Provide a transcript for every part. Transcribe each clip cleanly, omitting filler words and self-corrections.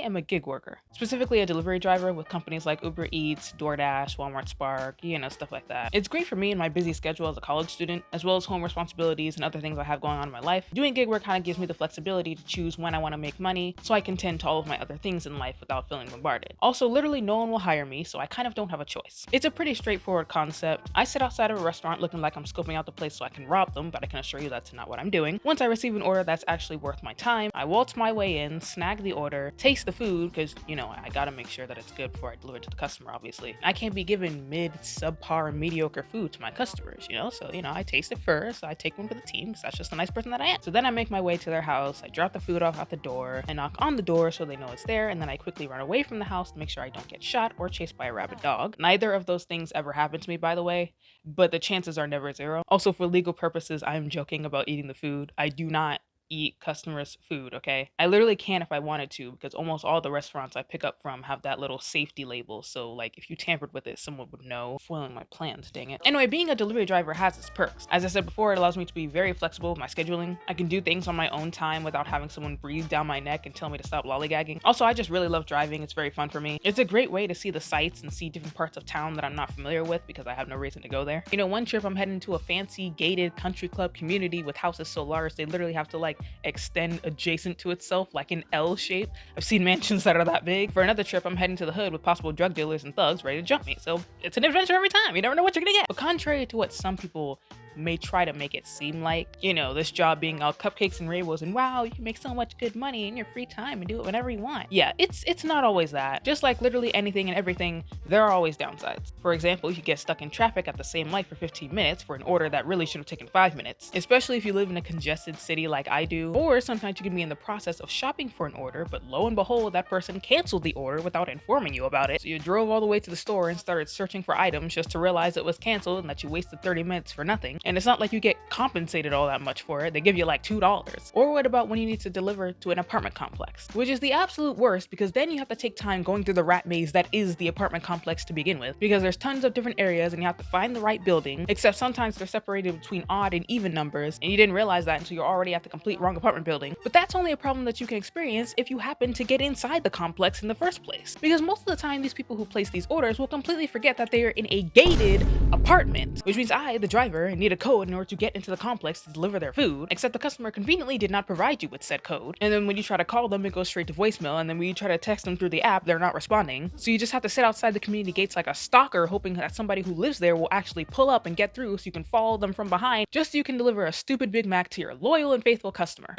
am a gig worker, specifically a delivery driver with companies like UberEats, DoorDash, Walmart Spark, stuff like that. It's great for me in my busy schedule as a college student, as well as home responsibilities and other things I have going on in my life. Doing gig work kind of gives me the flexibility to choose when I want to make money, so I can tend to all of my other things in life without feeling bombarded. Also, literally no one will hire me, so I kind of don't have a choice. It's a pretty straightforward concept. I sit outside of a restaurant looking like I'm scoping out the place so I can rob them, but I can assure you that's not what I'm doing. Once I receive an order that's actually worth my time, I waltz my way in, snag the order, taste the food, because, I gotta make sure that it's good before I deliver it to the customer, obviously. I can't be giving mid, subpar, mediocre food to my customers, so, I taste it first, I take one for the team, because that's just the nice person that I am. So then I make my way to their house, I drop the food off at the door, I knock on the door so they know it's there, and then I quickly run away from the house to make sure I don't get shot or chased by a rabid dog. Neither of those things ever happen to me, by the way, but the chances are never zero. Also, for legal purposes, I am joking about eating the food. I do not eat customers' food, okay? I literally can if I wanted to, because almost all the restaurants I pick up from have that little safety label, so like if you tampered with it, someone would know. Foiling my plans, dang it. Anyway, being a delivery driver has its perks. As I said before, it allows me to be very flexible with my scheduling. I can do things on my own time without having someone breathe down my neck and tell me to stop lollygagging. Also, I just really love driving. It's very fun for me. It's a great way to see the sights and see different parts of town that I'm not familiar with because I have no reason to go there. One trip I'm heading to a fancy gated country club community with houses so large they literally have to extend adjacent to itself like an L shape. I've seen mansions that are that big. For another trip, I'm heading to the hood with possible drug dealers and thugs ready to jump me. So it's an adventure every time. You never know what you're gonna get. But contrary to what some people may try to make it seem like, this job being all cupcakes and rainbows and wow, you can make so much good money in your free time and do it whenever you want. Yeah, it's not always that. Just like literally anything and everything, there are always downsides. For example, you could get stuck in traffic at the same light for 15 minutes for an order that really should have taken 5 minutes, especially if you live in a congested city like I do. Or sometimes you can be in the process of shopping for an order, but lo and behold, that person canceled the order without informing you about it. So you drove all the way to the store and started searching for items just to realize it was canceled and that you wasted 30 minutes for nothing. And it's not like you get compensated all that much for it. They give you like $2. Or what about when you need to deliver to an apartment complex, which is the absolute worst because then you have to take time going through the rat maze that is the apartment complex to begin with, because there's tons of different areas and you have to find the right building, except sometimes they're separated between odd and even numbers and you didn't realize that until you're already at the complete wrong apartment building. But that's only a problem that you can experience if you happen to get inside the complex in the first place, because most of the time these people who place these orders will completely forget that they are in a gated apartment, which means I, the driver, need a code in order to get into the complex to deliver their food, except the customer conveniently did not provide you with said code. And then when you try to call them, it goes straight to voicemail, and then when you try to text them through the app, they're not responding. So you just have to sit outside the community gates like a stalker, hoping that somebody who lives there will actually pull up and get through so you can follow them from behind, just so you can deliver a stupid Big Mac to your loyal and faithful customer.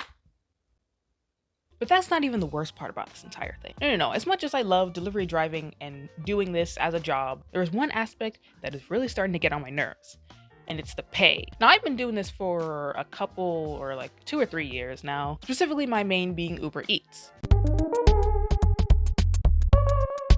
But that's not even the worst part about this entire thing. No. As much as I love delivery driving and doing this as a job, there is one aspect that is really starting to get on my nerves, and it's the pay. Now, I've been doing this for a couple or 2 or 3 years now, specifically my main being Uber Eats.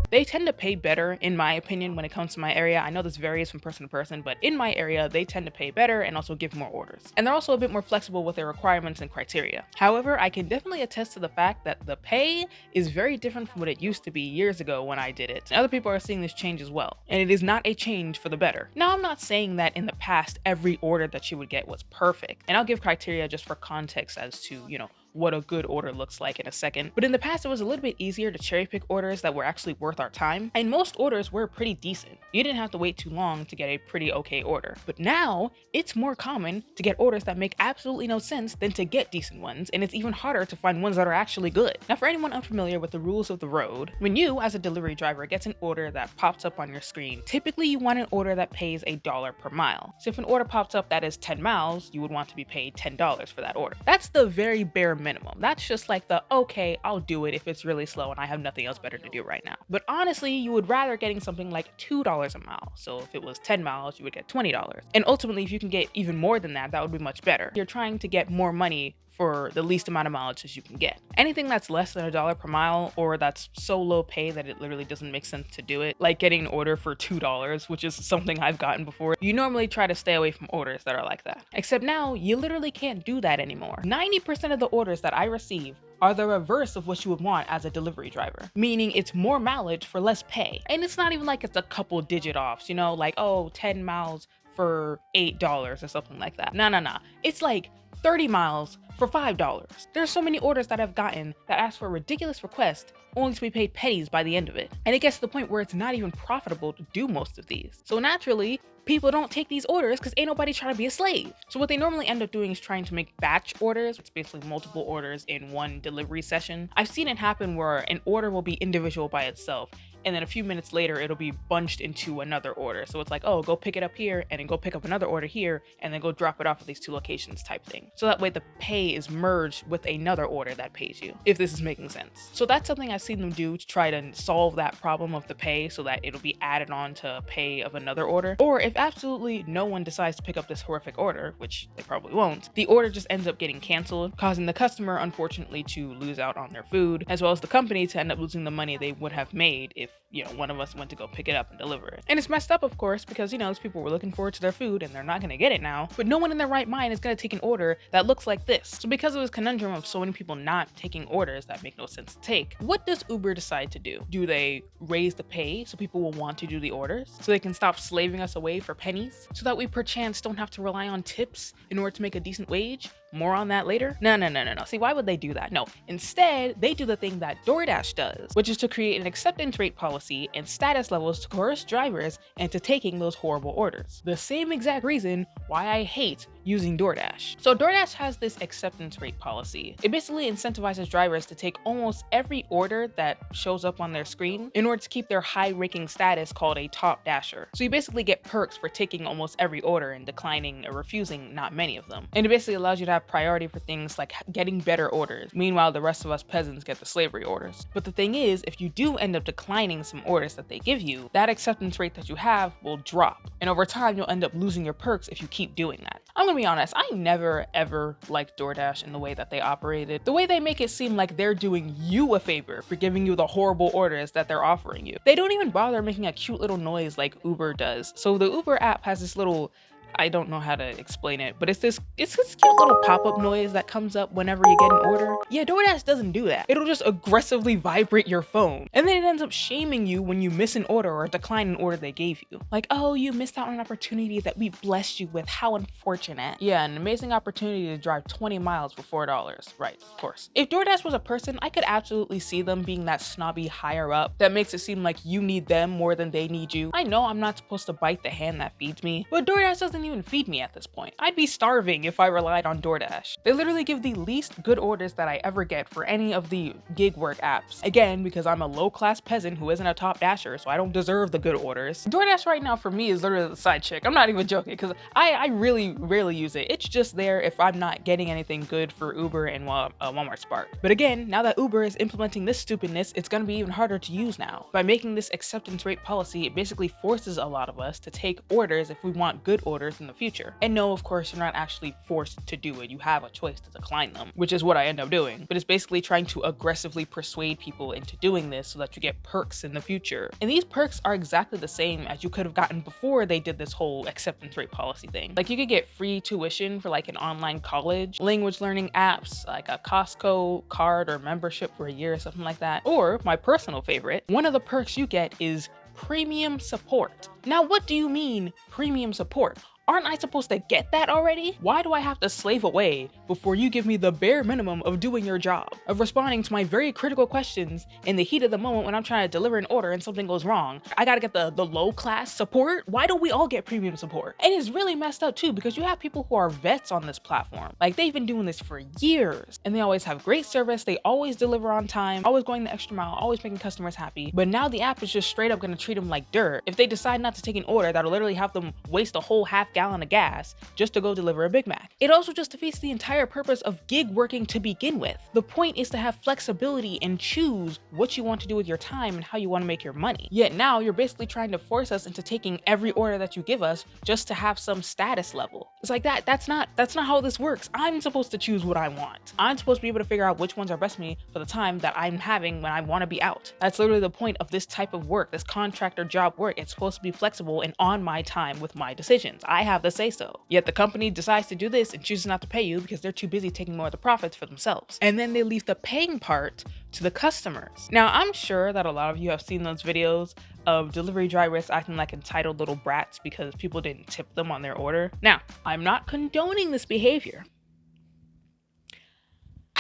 They tend to pay better, in my opinion, when it comes to my area. I know this varies from person to person, but in my area, they tend to pay better and also give more orders. And they're also a bit more flexible with their requirements and criteria. However, I can definitely attest to the fact that the pay is very different from what it used to be years ago when I did it. And other people are seeing this change as well. And it is not a change for the better. Now, I'm not saying that in the past, every order that you would get was perfect. And I'll give criteria just for context as to, what a good order looks like in a second. But in the past, it was a little bit easier to cherry pick orders that were actually worth our time, and most orders were pretty decent. You didn't have to wait too long to get a pretty okay order. But now, it's more common to get orders that make absolutely no sense than to get decent ones, and it's even harder to find ones that are actually good. Now, for anyone unfamiliar with the rules of the road, when you, as a delivery driver, gets an order that pops up on your screen, typically you want an order that pays $1 per mile. So if an order pops up that is 10 miles, you would want to be paid $10 for that order. That's the very bare minimum. That's just like the, okay, I'll do it if it's really slow and I have nothing else better to do right now. But honestly, you would rather getting something like $2 a mile. So if it was 10 miles, you would get $20. And ultimately, if you can get even more than that, that would be much better. You're trying to get more money for the least amount of mileage as you can get. Anything that's less than $1 per mile, or that's so low pay that it literally doesn't make sense to do it, like getting an order for $2, which is something I've gotten before, you normally try to stay away from orders that are like that. Except now, you literally can't do that anymore. 90% of the orders that I receive are the reverse of what you would want as a delivery driver, meaning it's more mileage for less pay. And it's not even like it's a couple digit offs, like, oh, 10 miles for $8 or something like that. No. It's like 30 miles for $5. There's so many orders that I've gotten that ask for a ridiculous request only to be paid pennies by the end of it. And it gets to the point where it's not even profitable to do most of these. So naturally, people don't take these orders because ain't nobody trying to be a slave. So what they normally end up doing is trying to make batch orders. It's basically multiple orders in one delivery session. I've seen it happen where an order will be individual by itself, and then a few minutes later, it'll be bunched into another order. So it's like, oh, go pick it up here, and then go pick up another order here, and then go drop it off at these two locations type thing. So that way the pay is merged with another order that pays you, if this is making sense. So that's something I've seen them do to try to solve that problem of the pay so that it'll be added on to pay of another order. Or if absolutely no one decides to pick up this horrific order, which they probably won't, the order just ends up getting canceled, causing the customer, unfortunately, to lose out on their food, as well as the company to end up losing the money they would have made if, you know, one of us went to go pick it up and deliver it. And it's messed up, of course, because, you know, those people were looking forward to their food and they're not going to get it now. But no one in their right mind is going to take an order that looks like this. So because of this conundrum of so many people not taking orders that make no sense to take, what does Uber decide to do? Do they raise the pay so people will want to do the orders? So they can stop slaving us away for pennies? So that we perchance don't have to rely on tips in order to make a decent wage? More on that later? No. See, why would they do that? No. Instead, they do the thing that DoorDash does, which is to create an acceptance rate policy and status levels to coerce drivers into taking those horrible orders. The same exact reason why I hate using DoorDash. So DoorDash has this acceptance rate policy. It basically incentivizes drivers to take almost every order that shows up on their screen in order to keep their high-ranking status called a top dasher. So you basically get perks for taking almost every order and declining or refusing not many of them. And it basically allows you to have priority for things like getting better orders. Meanwhile, the rest of us peasants get the slavery orders. But the thing is, if you do end up declining some orders that they give you, that acceptance rate that you have will drop. And over time, you'll end up losing your perks if you keep doing that. I'm gonna be honest, I never ever liked DoorDash in the way that they operated. The way they make it seem like they're doing you a favor for giving you the horrible orders that they're offering you. They don't even bother making a cute little noise like Uber does. So the Uber app has this little, I don't know how to explain it, but it's this cute little pop-up noise that comes up whenever you get an order. Yeah, DoorDash doesn't do that. It'll just aggressively vibrate your phone. And then it ends up shaming you when you miss an order or decline an order they gave you. Like, oh, you missed out on an opportunity that we blessed you with. How unfortunate. Yeah, an amazing opportunity to drive 20 miles for $4. Right, of course. If DoorDash was a person, I could absolutely see them being that snobby higher up that makes it seem like you need them more than they need you. I know I'm not supposed to bite the hand that feeds me, but DoorDash doesn't even feed me at this point. I'd be starving if I relied on DoorDash. They literally give the least good orders that I ever get for any of the gig work apps. Again, because I'm a low-class peasant who isn't a top dasher, so I don't deserve the good orders. DoorDash right now for me is literally the side chick. I'm not even joking, because I really rarely use it. It's just there if I'm not getting anything good for Uber and Walmart Spark. But again, now that Uber is implementing this stupidness, it's gonna be even harder to use now. By making this acceptance rate policy, it basically forces a lot of us to take orders if we want good orders in the future. And no, of course, you're not actually forced to do it. You have a choice to decline them, which is what I end up doing. But it's basically trying to aggressively persuade people into doing this so that you get perks in the future. And these perks are exactly the same as you could have gotten before they did this whole acceptance rate policy thing. Like you could get free tuition for like an online college, language learning apps, like a Costco card or membership for a year or something like that. Or my personal favorite, one of the perks you get is premium support. Now, what do you mean premium support? Aren't I supposed to get that already? Why do I have to slave away before you give me the bare minimum of doing your job, of responding to my very critical questions in the heat of the moment when I'm trying to deliver an order and something goes wrong? I gotta get the low class support? Why don't we all get premium support? And it's really messed up too, because you have people who are vets on this platform. Like they've been doing this for years and they always have great service. They always deliver on time, always going the extra mile, always making customers happy. But now the app is just straight up gonna treat them like dirt. If they decide not to take an order, that'll literally have them waste a whole half-gallon of gas just to go deliver a Big Mac. It also just defeats the entire purpose of gig working to begin with. The point is to have flexibility and choose what you want to do with your time and how you want to make your money. Yet now you're basically trying to force us into taking every order that you give us just to have some status level. It's like that's not how this works. I'm supposed to choose what I want. I'm supposed to be able to figure out which ones are best for me for the time that I'm having when I want to be out. That's literally the point of this type of work, this contractor job work. It's supposed to be flexible and on my time with my decisions. I have the say so. Yet the company decides to do this and chooses not to pay you because they're too busy taking more of the profits for themselves. And then they leave the paying part to the customers. Now, I'm sure that a lot of you have seen those videos of delivery drivers acting like entitled little brats because people didn't tip them on their order. Now, I'm not condoning this behavior.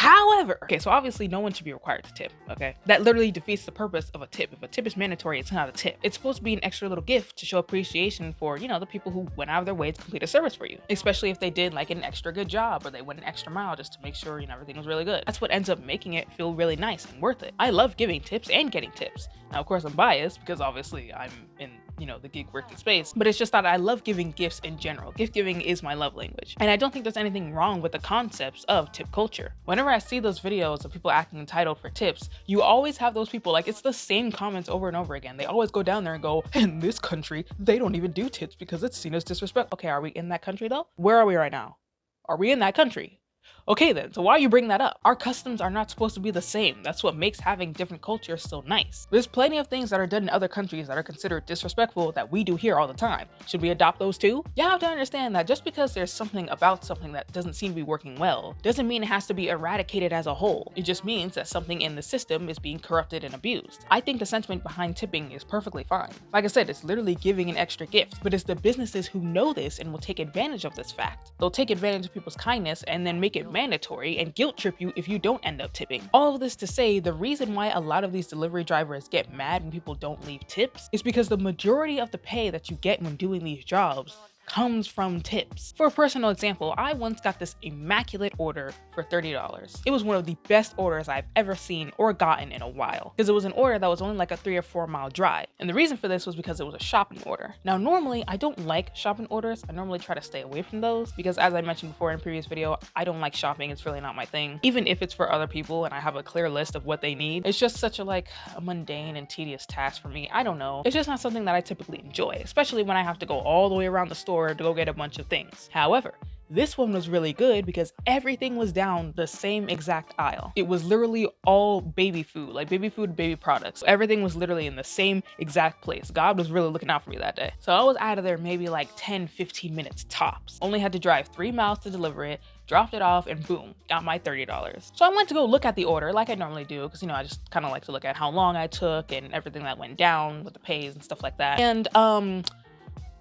However, okay, so obviously no one should be required to tip, okay? That literally defeats the purpose of a tip. If a tip is mandatory, it's not a tip. It's supposed to be an extra little gift to show appreciation for, you know, the people who went out of their way to complete a service for you, especially if they did like an extra good job or they went an extra mile just to make sure, you know, everything was really good. That's what ends up making it feel really nice and worth it. I love giving tips and getting tips. Now, of course, I'm biased because obviously I'm in, you know, the gig working space, but it's just that I love giving gifts in general. Gift giving is my love language. And I don't think there's anything wrong with the concepts of tip culture. Whenever I see those videos of people acting entitled for tips, you always have those people, like it's the same comments over and over again. They always go down there and go, in this country, they don't even do tips because it's seen as disrespect. Okay, are we in that country though? Where are we right now? Are we in that country? Okay then, so why are you bringing that up? Our customs are not supposed to be the same. That's what makes having different cultures so nice. There's plenty of things that are done in other countries that are considered disrespectful that we do here all the time. Should we adopt those too? You have to understand that just because there's something about something that doesn't seem to be working well, doesn't mean it has to be eradicated as a whole. It just means that something in the system is being corrupted and abused. I think the sentiment behind tipping is perfectly fine. Like I said, it's literally giving an extra gift, but it's the businesses who know this and will take advantage of this fact. They'll take advantage of people's kindness and then make it mandatory and guilt trip you if you don't end up tipping. All of this to say, the reason why a lot of these delivery drivers get mad when people don't leave tips is because the majority of the pay that you get when doing these jobs comes from tips. For a personal example, I once got this immaculate order for $30. It was one of the best orders I've ever seen or gotten in a while, because it was an order that was only like a 3 or 4 mile drive. And the reason for this was because it was a shopping order. Now, normally I don't like shopping orders. I normally try to stay away from those because, as I mentioned before in a previous video, I don't like shopping. It's really not my thing. Even if it's for other people and I have a clear list of what they need, it's just such a mundane and tedious task for me. I don't know. It's just not something that I typically enjoy, especially when I have to go all the way around the store to go get a bunch of things. However, this one was really good because everything was down the same exact aisle. It was literally all baby food, like baby food, baby products. Everything was literally in the same exact place. God was really looking out for me that day. So I was out of there maybe like 10, 15 minutes tops. Only had to drive 3 miles to deliver it, dropped it off, and boom, got my $30. So I went to go look at the order like I normally do because, you know, I just kind of like to look at how long I took and everything that went down with the pays and stuff like that. And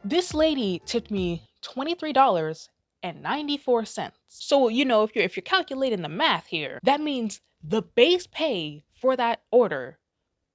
this lady tipped me $23.94. So, you know, if you're calculating the math here, that means the base pay for that order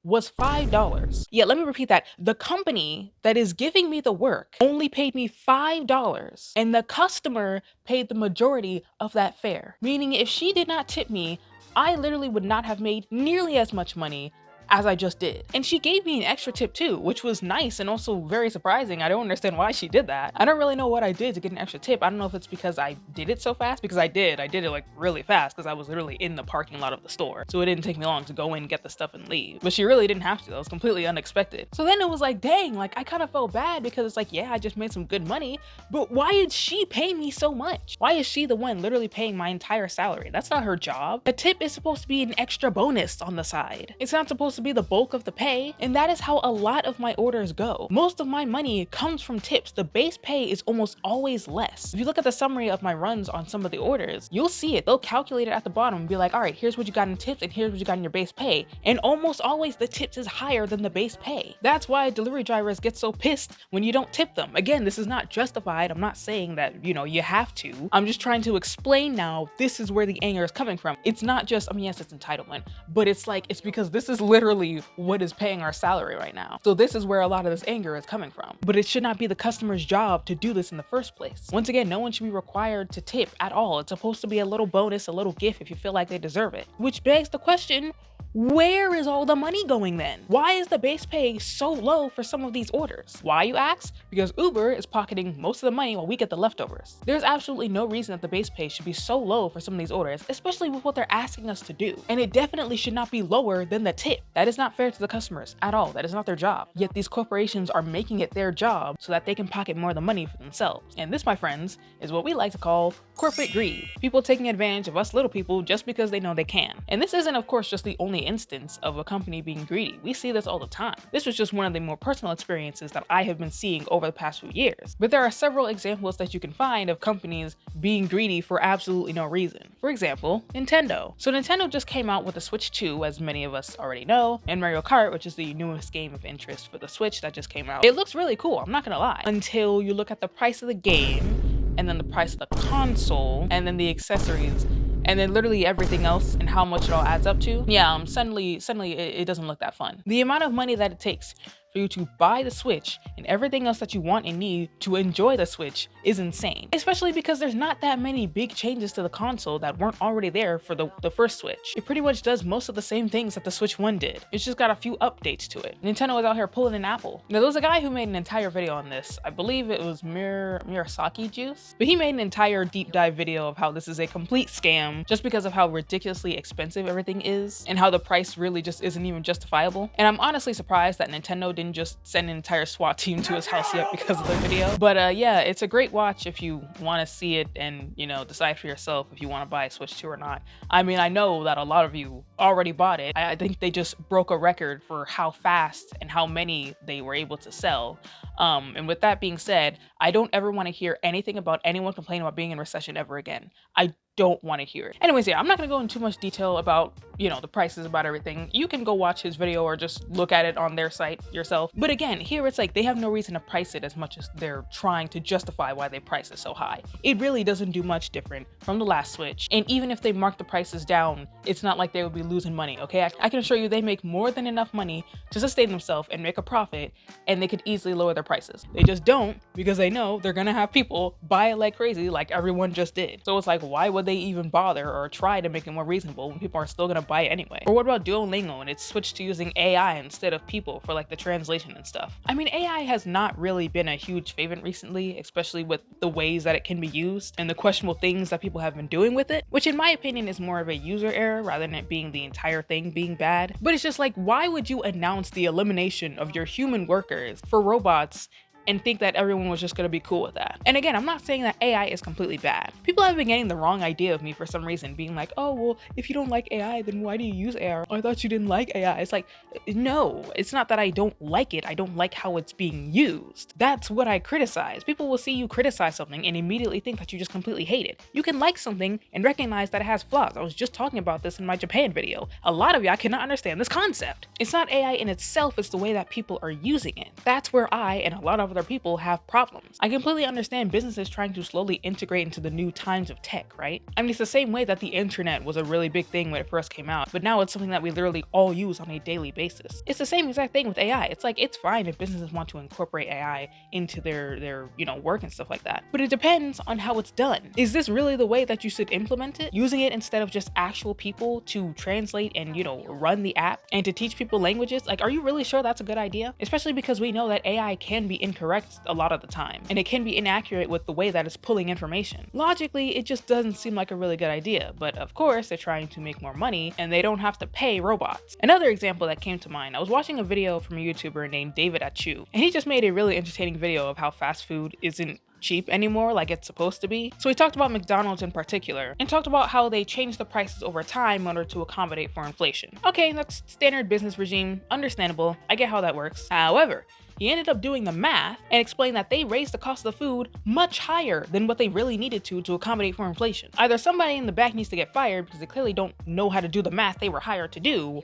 was $5. Yeah, let me repeat that. The company that is giving me the work only paid me $5, and the customer paid the majority of that fare. Meaning if she did not tip me, I literally would not have made nearly as much money as I just did. And she gave me an extra tip too, which was nice and also very surprising. I don't understand why she did that. I don't really know what I did to get an extra tip. I don't know if it's because I did it so fast, because I did it like really fast because I was literally in the parking lot of the store. So it didn't take me long to go in, get the stuff and leave. But she really didn't have to. That was completely unexpected. So then it was like, dang, like I kind of felt bad because it's like, yeah, I just made some good money, but why did she pay me so much? Why is she the one literally paying my entire salary? That's not her job. A tip is supposed to be an extra bonus on the side. It's not supposed to be the bulk of the pay, and that is how a lot of my orders go. Most of my money comes from tips. The base pay is almost always less. If you look at the summary of my runs on some of the orders, you'll see it. They'll calculate it at the bottom and be like, all right, here's what you got in tips and here's what you got in your base pay. And almost always the tips is higher than the base pay. That's why delivery drivers get so pissed when you don't tip them. Again, this is not justified. I'm not saying that, you know, you have to. I'm just trying to explain now, this is where the anger is coming from. It's not just, I mean, yes, it's entitlement, but it's like, it's because this is literally what is paying our salary right now. So this is where a lot of this anger is coming from. But it should not be the customer's job to do this in the first place. Once again, no one should be required to tip at all. It's supposed to be a little bonus, a little gift if you feel like they deserve it. Which begs the question, where is all the money going then? Why is the base pay so low for some of these orders? Why, you ask? Because Uber is pocketing most of the money while we get the leftovers. There's absolutely no reason that the base pay should be so low for some of these orders, especially with what they're asking us to do. And it definitely should not be lower than the tip. That is not fair to the customers at all. That is not their job. Yet these corporations are making it their job so that they can pocket more of the money for themselves. And this, my friends, is what we like to call corporate greed. People taking advantage of us little people just because they know they can. And this isn't, of course, just the only instance of a company being greedy. We see this all the time. This was just one of the more personal experiences that I have been seeing over the past few years. But there are several examples that you can find of companies being greedy for absolutely no reason. For example, Nintendo. So Nintendo just came out with the Switch 2, as many of us already know, and Mario Kart, which is the newest game of interest for the Switch that just came out. It looks really cool, I'm not gonna lie, until you look at the price of the game, and then the price of the console, and then the accessories. and then literally everything else and how much it all adds up to, yeah, suddenly it doesn't look that fun. The amount of money that it takes for you to buy the Switch and everything else that you want and need to enjoy the Switch is insane. Especially because there's not that many big changes to the console that weren't already there for the first Switch. It pretty much does most of the same things that the Switch 1 did. It's just got a few updates to it. Nintendo is out here pulling an Apple. Now, there was a guy who made an entire video on this. I believe it was Murasaki Juice, but he made an entire deep dive video of how this is a complete scam just because of how ridiculously expensive everything is and how the price really just isn't even justifiable. And I'm honestly surprised that Nintendo didn't just send an entire SWAT team to his house yet because of the video. But yeah, it's a great watch if you want to see it and, you know, decide for yourself if you want to buy a Switch 2 or not. I mean, I know that a lot of you already bought it. I think they just broke a record for how fast and how many they were able to sell. And with that being said, I don't ever want to hear anything about anyone complaining about being in recession ever again. I don't want to hear it. Anyways, yeah, I'm not gonna go into too much detail about, you know, the prices about everything. You can go watch his video or just look at it on their site yourself. But again, here it's like they have no reason to price it as much as they're trying to justify why they price it so high. It really doesn't do much different from the last Switch. And even if they mark the prices down, it's not like they would be losing money, okay? I can assure you they make more than enough money to sustain themselves and make a profit, and they could easily lower their prices. They just don't because they know they're gonna have people buy it like crazy like everyone just did. So it's like, why would they even bother or try to make it more reasonable when people are still gonna buy it anyway? Or what about Duolingo and it's switched to using AI instead of people for like the translation and stuff? I mean, AI has not really been a huge favorite recently, especially with the ways that it can be used and the questionable things that people have been doing with it, which in my opinion is more of a user error rather than it being the entire thing being bad. But it's just like, why would you announce the elimination of your human workers for robots and think that everyone was just gonna be cool with that? And again, I'm not saying that AI is completely bad. People have been getting the wrong idea of me for some reason, being like, oh, well, if you don't like AI, then why do you use AI? I thought you didn't like AI. It's like, no, it's not that I don't like it. I don't like how it's being used. That's what I criticize. People will see you criticize something and immediately think that you just completely hate it. You can like something and recognize that it has flaws. I was just talking about this in my Japan video. A lot of y'all cannot understand this concept. It's not AI in itself, it's the way that people are using it. That's where I and a lot of other people have problems. I completely understand businesses trying to slowly integrate into the new times of tech, right? I mean, it's the same way that the internet was a really big thing when it first came out, but now it's something that we literally all use on a daily basis. It's the same exact thing with AI. It's like, it's fine if businesses want to incorporate AI into their you know, work and stuff like that, but it depends on how it's done. Is this really the way that you should implement it? Using it instead of just actual people to translate and, you know, run the app and to teach people languages? Like, are you really sure that's a good idea? Especially because we know that AI can be incorrect a lot of the time, and it can be inaccurate with the way that it's pulling information. Logically, it just doesn't seem like a really good idea, but of course they're trying to make more money and they don't have to pay robots. Another example that came to mind, I was watching a video from a YouTuber named David Achu, and he just made a really entertaining video of how fast food isn't cheap anymore like it's supposed to be. So he talked about McDonald's in particular and talked about how they changed the prices over time in order to accommodate for inflation. Okay, that's standard business regime, understandable, I get how that works. However, he ended up doing the math and explained that they raised the cost of the food much higher than what they really needed to accommodate for inflation. Either somebody in the back needs to get fired because they clearly don't know how to do the math they were hired to do,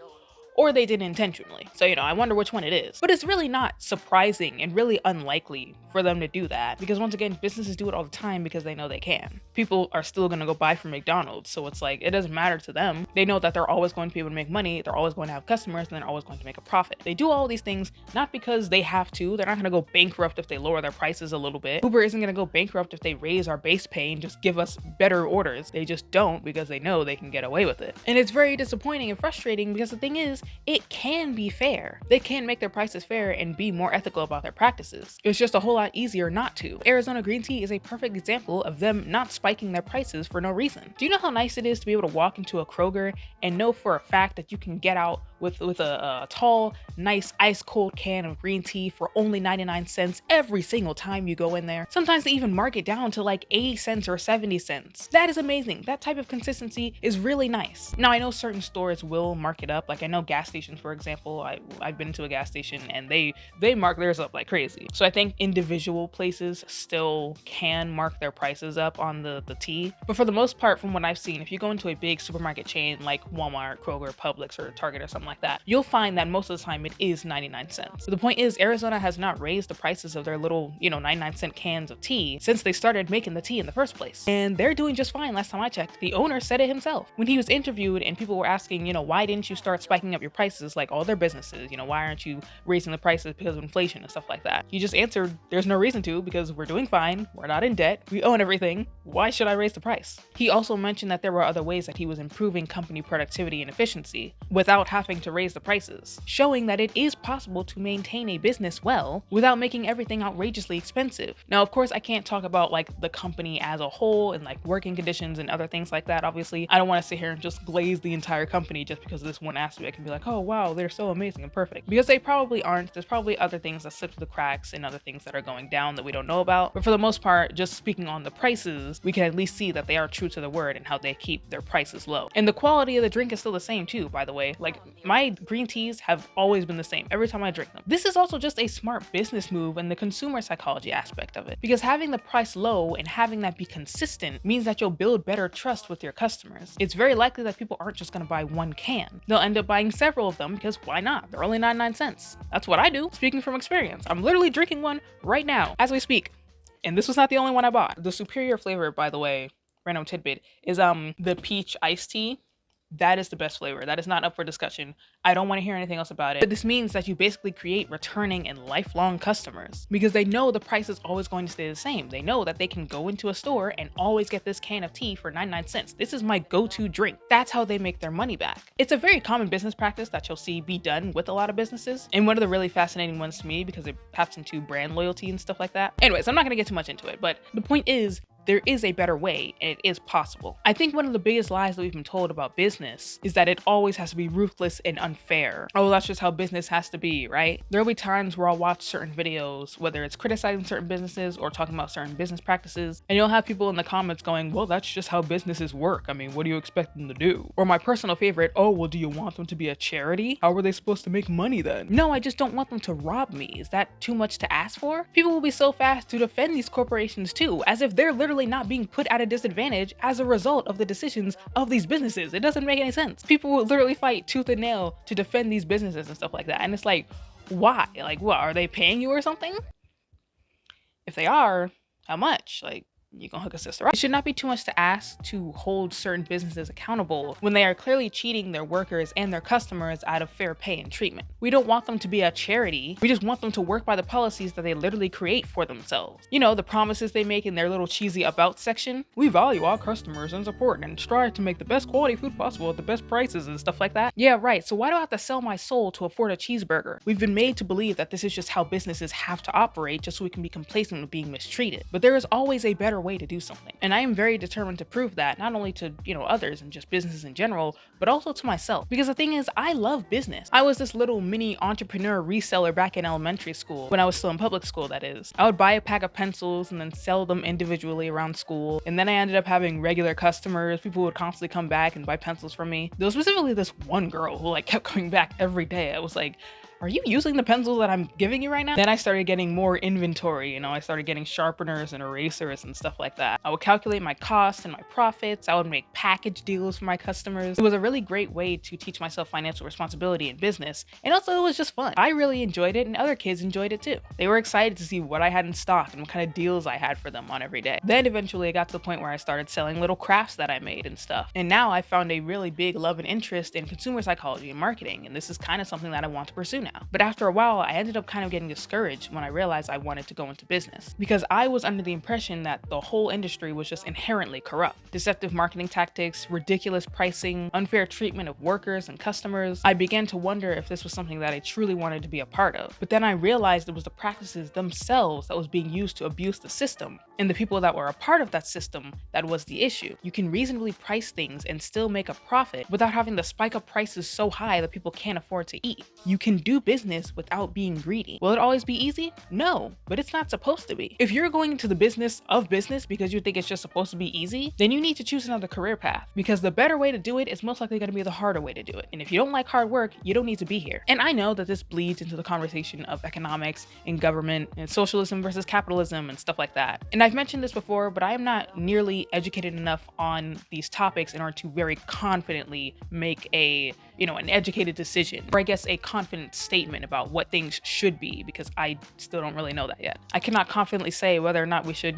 or they did it intentionally. So, you know, I wonder which one it is. But it's really not surprising and really unlikely for them to do that, because once again, businesses do it all the time because they know they can. People are still gonna go buy from McDonald's, so it's like, it doesn't matter to them. They know that they're always going to be able to make money, they're always going to have customers, and they're always going to make a profit. They do all these things not because they have to. They're not gonna go bankrupt if they lower their prices a little bit. Uber isn't gonna go bankrupt if they raise our base pay and just give us better orders. They just don't, because they know they can get away with it. And it's very disappointing and frustrating because the thing is, it can be fair. They can make their prices fair and be more ethical about their practices. It's just a whole lot easier not to. Arizona green tea is a perfect example of them not spiking their prices for no reason. Do you know how nice it is to be able to walk into a Kroger and know for a fact that you can get out with a tall, nice, ice-cold can of green tea for only 99 cents every single time you go in there? Sometimes they even mark it down to like 80 cents or 70 cents. That is amazing. That type of consistency is really nice. Now, I know certain stores will mark it up. Like, I know gas stations, for example, I've been to a gas station and they mark theirs up like crazy. So I think individual places still can mark their prices up on the tea. But for the most part, from what I've seen, if you go into a big supermarket chain like Walmart, Kroger, Publix, or Target or something like that, you'll find that most of the time it is 99 cents. But the point is, Arizona has not raised the prices of their little, 99-cent cans of tea since they started making the tea in the first place. And they're doing just fine last time I checked. The owner said it himself. When he was interviewed and people were asking, why didn't you start spiking up your prices like all their businesses? Why aren't you raising the prices because of inflation and stuff like that? He just answered, there's no reason to, because we're doing fine. We're not in debt. We own everything. Why should I raise the price? He also mentioned that there were other ways that he was improving company productivity and efficiency without having to raise the prices, showing that it is possible to maintain a business well without making everything outrageously expensive. Now, of course, I can't talk about like the company as a whole and like working conditions and other things like that. Obviously, I don't want to sit here and just glaze the entire company just because of this one aspect and be like, oh wow, they're so amazing and perfect, because they probably aren't. There's probably other things that slip through the cracks and other things that are going down that we don't know about. But for the most part, just speaking on the prices, we can at least see that they are true to the word and how they keep their prices low. And the quality of the drink is still the same too, by the way. Like, my green teas have always been the same every time I drink them. This is also just a smart business move and the consumer psychology aspect of it, because having the price low and having that be consistent means that you'll build better trust with your customers. It's very likely that people aren't just going to buy one can. They'll end up buying several of them, because why not? They're only 99 cents. That's what I do, speaking from experience. I'm literally drinking one right now as we speak. And this was not the only one I bought. The superior flavor, by the way, random tidbit, is the peach iced tea. That is the best flavor. That is not up for discussion. I don't want to hear anything else about it. But this means that you basically create returning and lifelong customers, because they know the price is always going to stay the same. They know that they can go into a store and always get this can of tea for 99 cents. This is my go-to drink. That's how they make their money back. It's a very common business practice that you'll see be done with a lot of businesses. And one of the really fascinating ones to me, because it taps into brand loyalty and stuff like that. Anyways, I'm not going to get too much into it, but the point is, there is a better way, and it is possible. I think one of the biggest lies that we've been told about business is that it always has to be ruthless and unfair. Oh, that's just how business has to be, right? There'll be times where I'll watch certain videos, whether it's criticizing certain businesses or talking about certain business practices, and you'll have people in the comments going, well, that's just how businesses work. I mean, what do you expect them to do? Or my personal favorite, oh, well, do you want them to be a charity? How are they supposed to make money then? No, I just don't want them to rob me. Is that too much to ask for? People will be so fast to defend these corporations too, as if they're literally not being put at a disadvantage as a result of the decisions of these businesses. It doesn't make any sense. People will literally fight tooth and nail to defend these businesses and stuff like that. And it's like, why? Like, what? Are they paying you or something? If they are, how much? Like, you gonna hook a sister up. It should not be too much to ask to hold certain businesses accountable when they are clearly cheating their workers and their customers out of fair pay and treatment. We don't want them to be a charity. We just want them to work by the policies that they literally create for themselves. The promises they make in their little cheesy about section. We value our customers and support and strive to make the best quality food possible at the best prices and stuff like that. Yeah, right. So why do I have to sell my soul to afford a cheeseburger? We've been made to believe that this is just how businesses have to operate, just so we can be complacent with being mistreated. But there is always a better way to do something. And I am very determined to prove that, not only to, others and just businesses in general, but also to myself. Because the thing is, I love business. I was this little mini entrepreneur reseller back in elementary school, when I was still in public school, that is. I would buy a pack of pencils and then sell them individually around school. And then I ended up having regular customers. People would constantly come back and buy pencils from me. There was specifically this one girl who kept coming back every day. I was like, are you using the pencils that I'm giving you right now? Then I started getting more inventory, I started getting sharpeners and erasers and stuff like that. I would calculate my costs and my profits. I would make package deals for my customers. It was a really great way to teach myself financial responsibility in business. And also it was just fun. I really enjoyed it, and other kids enjoyed it too. They were excited to see what I had in stock and what kind of deals I had for them on every day. Then eventually I got to the point where I started selling little crafts that I made and stuff. And now I found a really big love and interest in consumer psychology and marketing. And this is kind of something that I want to pursue now. But after a while, I ended up kind of getting discouraged when I realized I wanted to go into business, because I was under the impression that the whole industry was just inherently corrupt. Deceptive marketing tactics, ridiculous pricing, unfair treatment of workers and customers. I began to wonder if this was something that I truly wanted to be a part of. But then I realized it was the practices themselves that was being used to abuse the system, and the people that were a part of that system that was the issue. You can reasonably price things and still make a profit without having to spike up prices so high that people can't afford to eat. You can do business without being greedy. Will it always be easy? No, but it's not supposed to be. If you're going into the business of business because you think it's just supposed to be easy, then you need to choose another career path, because the better way to do it is most likely going to be the harder way to do it. And if you don't like hard work, you don't need to be here. And I know that this bleeds into the conversation of economics and government and socialism versus capitalism and stuff like that. And I've mentioned this before, but I am not nearly educated enough on these topics in order to very confidently make a an educated decision, or I guess a confident statement about what things should be, because I still don't really know that yet. I cannot confidently say whether or not we should,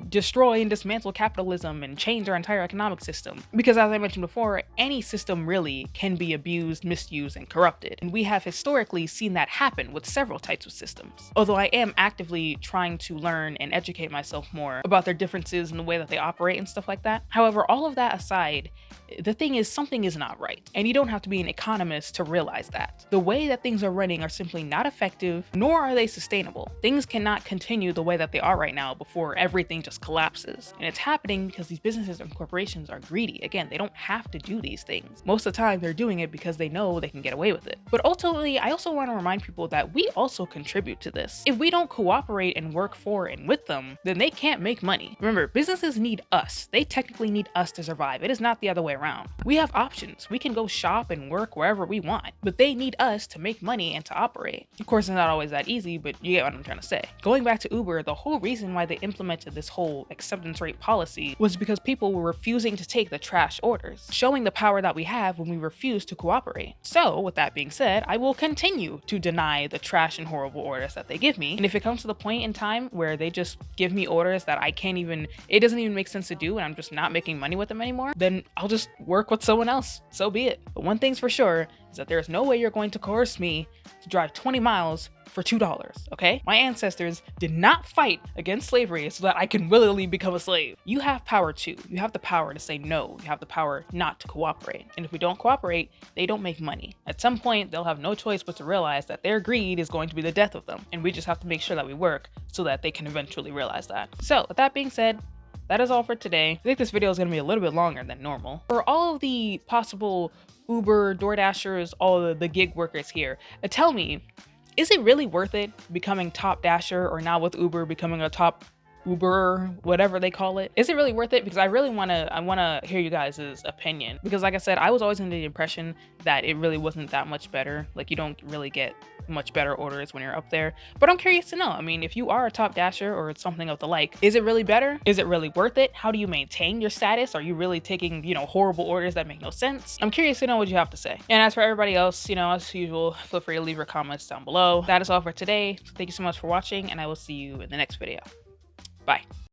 destroy and dismantle capitalism and change our entire economic system. Because as I mentioned before, any system really can be abused, misused, and corrupted. And we have historically seen that happen with several types of systems. Although I am actively trying to learn and educate myself more about their differences and the way that they operate and stuff like that. However, all of that aside, the thing is, something is not right. And you don't have to be an economist to realize that. The way that things are running are simply not effective, nor are they sustainable. Things cannot continue the way that they are right now before everything just collapses. And it's happening because these businesses and corporations are greedy. Again, they don't have to do these things. Most of the time, they're doing it because they know they can get away with it. But ultimately, I also want to remind people that we also contribute to this. If we don't cooperate and work for and with them, then they can't make money. Remember, businesses need us. They technically need us to survive. It is not the other way around. We have options. We can go shop and work wherever we want, but they need us to make money and to operate. Of course, it's not always that easy, but you get what I'm trying to say. Going back to Uber, the whole reason why they implemented this whole acceptance rate policy was because people were refusing to take the trash orders, showing the power that we have when we refuse to cooperate. So, with that being said, I will continue to deny the trash and horrible orders that they give me. And if it comes to the point in time where they just give me orders that it doesn't even make sense to do, and I'm just not making money with them anymore, then I'll just work with someone else. So be it. But one thing's for sure is that there is no way you're going to coerce me to drive 20 miles for $2, okay? My ancestors did not fight against slavery so that I can willingly become a slave. You have power too. You have the power to say no. You have the power not to cooperate. And if we don't cooperate, they don't make money. At some point, they'll have no choice but to realize that their greed is going to be the death of them. And we just have to make sure that we work so that they can eventually realize that. So with that being said, that is all for today. I think this video is going to be a little bit longer than normal. For all of the possible Uber, DoorDashers, all the gig workers here, tell me, is it really worth it becoming top dasher, or now with Uber becoming a top Uber, whatever they call it? Is it really worth it? Because I want to hear you guys' opinion. Because like I said, I was always under the impression that it really wasn't that much better. Like, you don't really get much better orders when you're up there. But I'm curious to know. I mean, if you are a top dasher or something of the like, is it really better? Is it really worth it? How do you maintain your status? Are you really taking, horrible orders that make no sense? I'm curious to know what you have to say. And as for everybody else, as usual, feel free to leave your comments down below. That is all for today. So thank you so much for watching, and I will see you in the next video. Bye.